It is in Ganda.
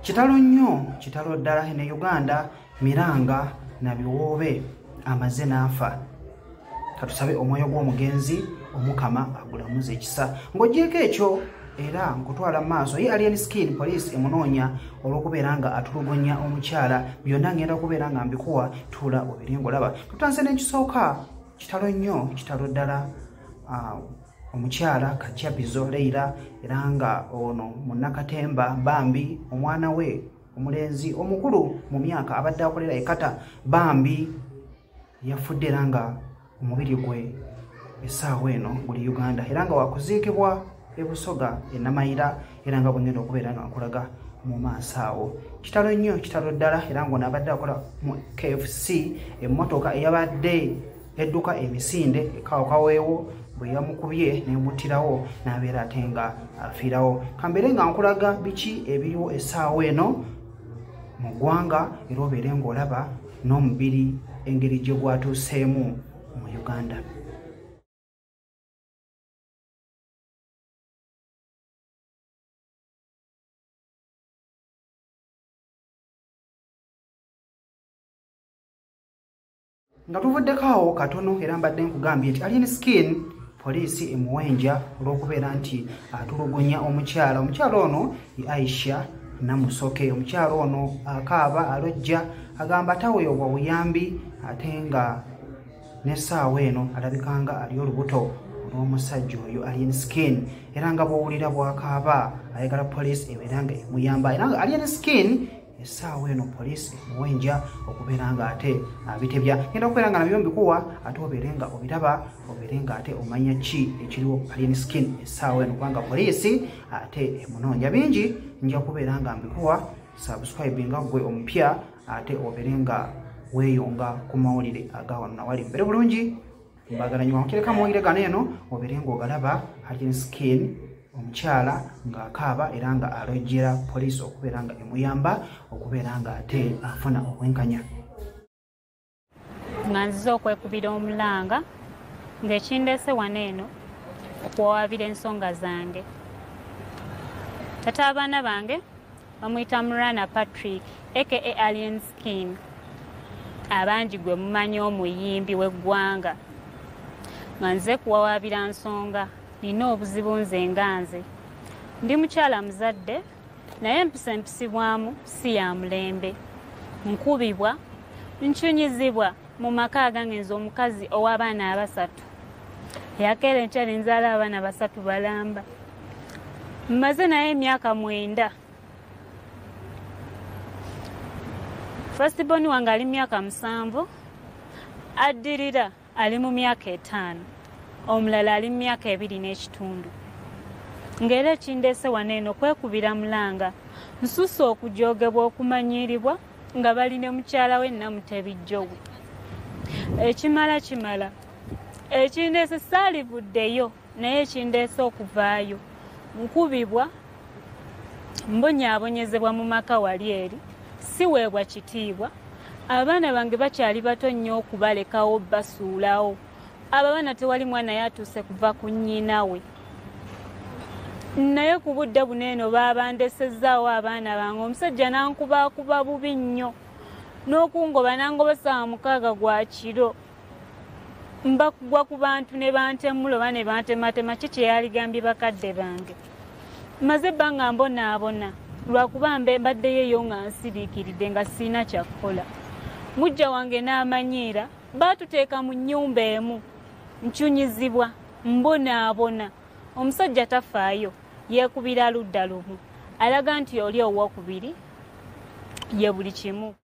Kitalo nnyo, kitalo ddala ne Uganda, Miranga na Biwoobe amaze n'afa. Katusabe omwoyo gw'omugenzi omukama agulamuze ekisa. Ng'ogyeko ekyo era nkutwala maaso ye Alien Skin Police emunoonya olw'okubeera nga atulugunya omukyala. Byonna ngenda kubeera nga mbikuwa tuula obirengo laba. Tutanse n'ekisooka kitalo nnyo, kitalo ddala omukyala Kajjabizo Leila era nga ono Munnakatemba Bambi omwana we omulenzi omukulu mu myaka abadde akolera ekata Bambi yafudde era nga omubiri gwe essaawa eno guli Uganda era nga wakuziikibwa e Busoga e Namayira era nga bwengenda okubeera nga nkulaga mu maaso awo. Kitalo nnyo, kitalo ddala era ng'ono abadde akola mu KFC emmotoka eyabadde edduka emisinde ekawakaweewo bwe yamukubye n'emuttirawo n'abeera ate nga afiirawo. Kambeere nga nkulaga biki ebiriwo essaawa eno mu ggwanga era obeere ng'olaba n'omubiri engeri gye gwatuuseemu mu Uganda. Nga tuvuddeko awo katono era mbadde nkugambye nti Alien Skin Police emuwenja olw'okubeera nti atulugunya omukyala. Omukyala ono ye Aisha Namusoke. Omukyala ono akaaba alojja agamba taweebwa buyambi ate nga n'essaawa eno alabika nga ali olubuto olw'omusajja oyo Alien Skin era nga bw'owulira bw'akaaba ayagala poliisi ebeera nga emuyamba era nga Alien Skin essaawa eno poliisi emuwenja okubeera nga ate abitebya. Ngenda okubeera nga nabyo mbikuwa ate obeere nga obiraba obeere nga ate omanya ki ekiriwo Alien Skin essaawa eno kubanga poliisi ate emunoonya. Bingi nja kubeera nga mbikuwa. Subscribinga gwe omupya ate obeere nga weeyonga ku mawulire agawano nawali mbere bulungi. Mbagala nnyo wankireka mawulire gano eno obeere ng'ogalaba Alien Skin omukyala ng'akaaba era nga alojjera poliisi okubeera nga emuyamba okubeera nga ate afuna obwenkanya. Nga nzize okwekubira omulanga ng'ekindeese wano eno okuwawaabira ensonga zange. Tata abaana bange bamuyita Murana Patrick aka Alien Skin. Abangi gwe mumanyi omuyimbi w'eggwanga. Nga nzize kuwawaabira nsonga nina obuzibu nze nga nze. Ndi mukyala muzadde naye empisa empisibwamu si ya mulembe. Nkubibwa, nkyunyizibwa mu maka agange nze omukazi ow'abaana abasatu. Yakeera enkyali nzaala abaana basatu balamba. Mmaze naye emyaka 9. Firstborn wange ali myaka 7, addirira ali mu myaka 5. Omulala ali myaka 2 n'ekitundu. Ng'era ekindeese wano eno kwekubira mulanga nsusse okujoogebwa okumanyiiribwa nga bali ne mukyala we Namutebijjowe. Ekimala ekindeese saalivuddeyo naye ekindeese okuvaayo nkubibwa mbonyaabonyezebwa mu maka wali eri siweebwa kitiibwa. Abaana bange bakyali bato nnyo okubalekawo basuulawo. Abaana tewali mwana yatuuse kuva ku nnyina we. Naye ku budde buno eno baabandesezaawo abaana bange omusajja n'ankubaakuba bubi nnyo n'okungoba n'angoba ssaawa 6 gwa kiro. Mbakugwa ku bantu ne bantemula oba ne bantematema ki kye yaligambye bakadde bange. Maze ebbanga mbonaabona lwakuba mbaddeyo eyo nga nsiriikiridde nga sirina kyakukola. Mujja wange n'amanyiira baatuteeka mu nnyumba emu. Nkyunyizibwa, mbonaabona. Omusajja tafaayo, yeekubira ludda lumu. Alaga nti oli owookubiri ye buli kimu.